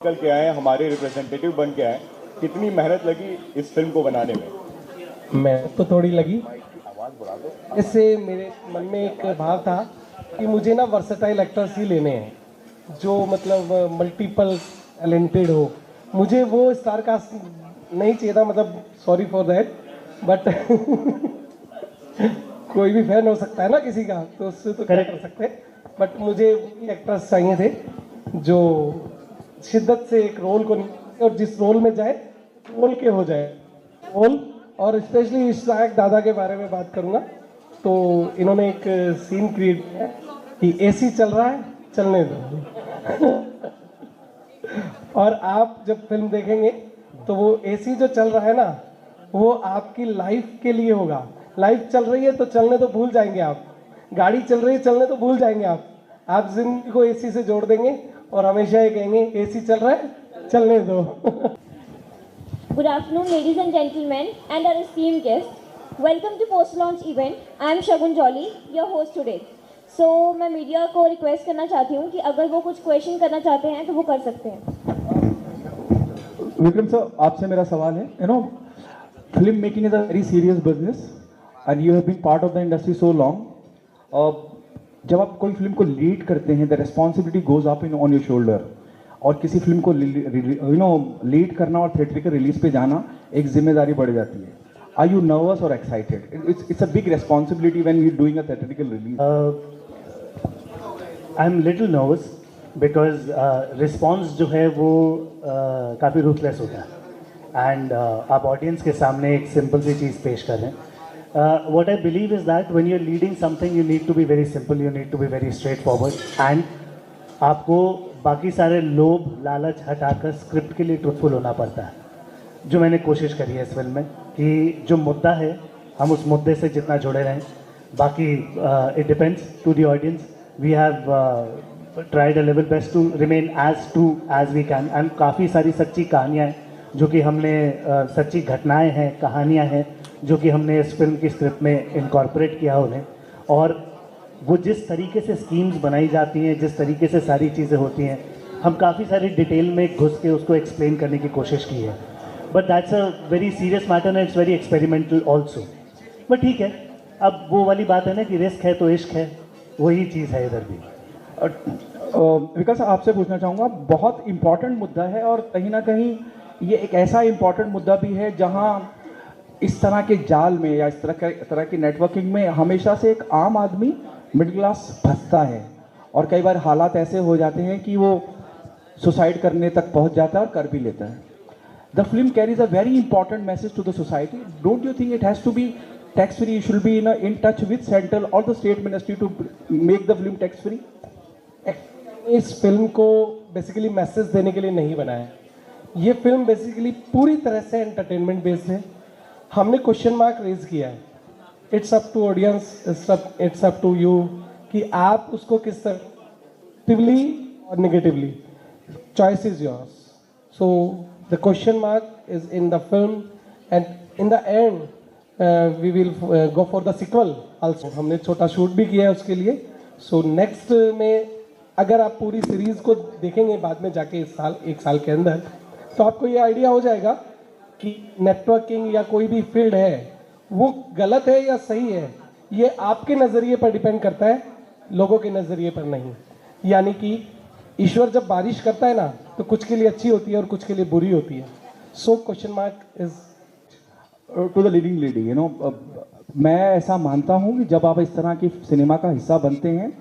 निकल के आए, हमारे रिप्रेजेंटेटिव बन के आए। कितनी मेहनत लगी इस फिल्म को बनाने में? मेहनत तो थोड़ी लगी। इससे मेरे मन में एक भाव था कि मुझे ना वर्सेटाइल एक्टर्स ही लेने हैं जो मतलब मल्टीपल टैलेंटेड हो। मुझे वो स्टार कास्ट नहीं चाहिए था, मतलब सॉरी फॉर दैट, बट कोई भी फैन हो सकता है ना किसी का, तो उससे तो क्या कर सकते हैं। बट मुझे एक्टर्स चाहिए थे जो शिद्दत से एक रोल को और जिस रोल में जाए रोल के हो जाए रोल। और स्पेशली इशाक दादा के बारे में बात करूंगा तो इन्होंने एक सीन क्रिएट किया कि एसी चल रहा है, चलने दो। और आप जब फिल्म देखेंगे तो वो एसी जो चल रहा है ना, वो आपकी लाइफ के लिए होगा। लाइफ चल रही है तो चलने तो भूल जाएंगे आप, गाड़ी चल रही है चलने तो भूल जाएंगे आप जिंदगी को एसी से जोड़ देंगे और हमेशा ये कहेंगे एसी चल रहा है, चलने दो। Good afternoon, ladies and gentlemen, and our esteemed guests. Welcome to post-launch event. I am Shagun Jolly, your host today. So, मैं मीडिया को रिक्वेस्ट करना चाहती हूँ कि अगर वो कुछ क्वेश्चन करना चाहते हैं तो वो कर सकते हैं। विक्रम सर, आपसे मेरा सवाल है, film making is a very serious business and you have been part of the industry so long. जब आप कोई फिल्म को लीड करते हैं, the responsibility goes up on your shoulder. और किसी फिल्म को लीड करना और थिएट्रिकल रिलीज पे जाना एक जिम्मेदारी बढ़ जाती है। आर यू नर्वस और excited? It's a big responsibility when you doing a theatrical release. I am little nervous because response जो है वो काफ़ी रूथलेस होता है एंड आप ऑडियंस के सामने एक सिंपल सी चीज़ पेश कर रहे हैं। What I believe is that when you are leading something you need to be very simple, you need to be very straight forward and आपको बाकी सारे लोभ लालच हटाकर स्क्रिप्ट के लिए ट्रुथफुल होना पड़ता है, जो मैंने कोशिश करी है इस फिल्म में कि जो मुद्दा है हम उस मुद्दे से जितना जुड़े रहें। बाकी it depends to the audience. We have tried a level best to remain as true as we can and काफ़ी सारी सच्ची कहानियाँ हैं जो कि हमने सच्ची घटनाएँ हैं, कहानियाँ हैं जो कि हमने इस फिल्म की स्क्रिप्ट में इनकॉर्पोरेट किया उन्हें। और वो जिस तरीके से स्कीम्स बनाई जाती हैं, जिस तरीके से सारी चीज़ें होती हैं, हम काफ़ी सारी डिटेल में घुस के उसको एक्सप्लेन करने की कोशिश की है। But that's a very serious matter and it's very experimental also. But ठीक है, अब वो वाली बात है ना कि रिस्क है तो इश्क है, वही चीज़ है इधर भी। विकास, आपसे पूछना चाहूँगा, बहुत इंपॉर्टेंट मुद्दा है और कहीं ना कहीं ये एक ऐसा इंपॉर्टेंट मुद्दा भी है जहाँ इस तरह के जाल में या इस तरह की नेटवर्किंग में हमेशा से एक आम आदमी मिडिल क्लास फंसता है और कई बार हालात ऐसे हो जाते हैं कि वो सुसाइड करने तक पहुंच जाता है और कर भी लेता है। The film carries a very important message to the society. Don't you think it has to be tax free? You should be in touch with central और the state ministry to make the film tax free. इस film को basically message देने के लिए नहीं बनाया। ये film basically पूरी तरह से एंटरटेनमेंट बेस्ड है। हमने क्वेश्चन मार्क रेज किया है। It's up to audience, it's up to you कि आप उसको किस तरह पॉजिटिवली और negatively, choice is yours. So the question mark is in the film and in the end we will go for the sequel also. हमने छोटा shoot भी किया है उसके लिए। सो नेक्स्ट में अगर आप पूरी सीरीज को देखेंगे बाद में जाके इस साल, एक साल के अंदर, तो आपको ये आइडिया हो जाएगा कि नेटवर्किंग या कोई भी फील्ड है वो गलत है या सही है। ये आपके नज़रिए पर डिपेंड करता है, लोगों के नज़रिए पर नहीं। यानी कि ईश्वर जब बारिश करता है ना तो कुछ के लिए अच्छी होती है और कुछ के लिए बुरी होती है। So question mark is to the living lady. मैं ऐसा मानता हूँ कि जब आप इस तरह की सिनेमा का हिस्सा बनते हैं,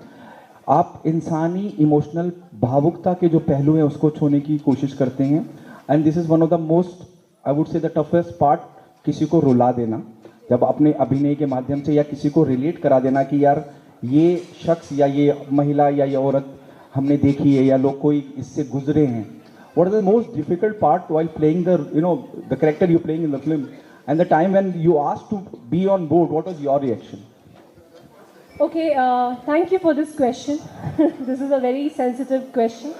आप इंसानी इमोशनल भावुकता के जो पहलू हैं उसको छूने की कोशिश करते हैं। And this is one of the most, I would say the toughest part, किसी को रुला देना जब अपने अभिनय के माध्यम से, या किसी को रिलेट करा देना कि यार ये शख्स या ये महिला या ये औरत हमने देखी है या लोग कोई इससे गुजरे हैं। What is the most difficult part while playing the character you playing in the film and the time when you asked to be on board, what was your reaction? Okay, thank you for this question. This is a very sensitive question.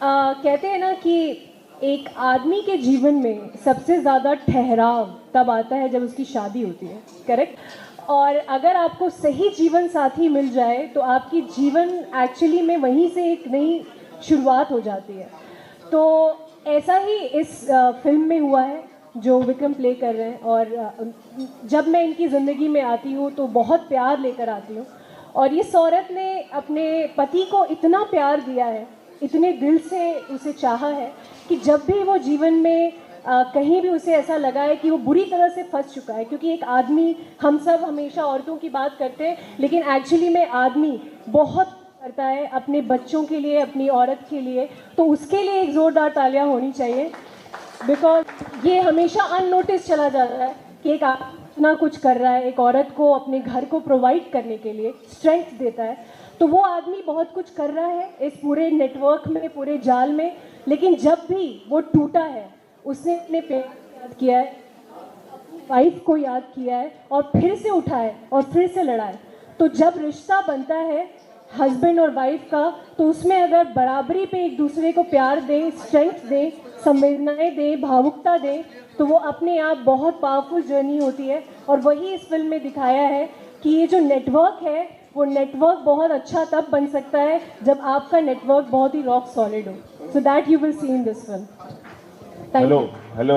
कहते हैं ना कि एक आदमी के जीवन में सबसे ज़्यादा ठहराव तब आता है जब उसकी शादी होती है, करेक्ट? और अगर आपको सही जीवन साथी मिल जाए तो आपकी जीवन एक्चुअली में वहीं से एक नई शुरुआत हो जाती है। तो ऐसा ही इस फिल्म में हुआ है जो विक्रम प्ले कर रहे हैं। और जब मैं इनकी ज़िंदगी में आती हूँ तो बहुत प्यार लेकर आती हूँ। और इस औरत ने अपने पति को इतना प्यार दिया है, इतने दिल से उसे चाहा है कि जब भी वो जीवन में कहीं भी उसे ऐसा लगा है कि वो बुरी तरह से फंस चुका है, क्योंकि एक आदमी, हम सब हमेशा औरतों की बात करते हैं लेकिन एक्चुअली में आदमी बहुत करता है अपने बच्चों के लिए, अपनी औरत के लिए, तो उसके लिए एक ज़ोरदार तालियां होनी चाहिए। बिकॉज ये हमेशा अननोटिस चला जा रहा है कि एक इतना कुछ कर रहा है, एक औरत को अपने घर को प्रोवाइड करने के लिए स्ट्रेंथ देता है, तो वो आदमी बहुत कुछ कर रहा है इस पूरे नेटवर्क में, पूरे जाल में। लेकिन जब भी वो टूटा है, उसने अपने प्यार को याद किया है, वाइफ को याद किया है और फिर से उठा है और फिर से लड़ा है। तो जब रिश्ता बनता है हस्बैंड और वाइफ का, तो उसमें अगर बराबरी पे एक दूसरे को प्यार दें, स्ट्रेंथ दें, संवेदनाएं दें, भावुकता दें, तो वो अपने आप बहुत पावरफुल जर्नी होती है। और वही इस फिल्म में दिखाया है कि ये जो नेटवर्क है, वो नेटवर्क बहुत अच्छा तब बन सकता है जब आपका नेटवर्क बहुत ही रॉक सॉलिड हो। So that you will see in this film. Hello hello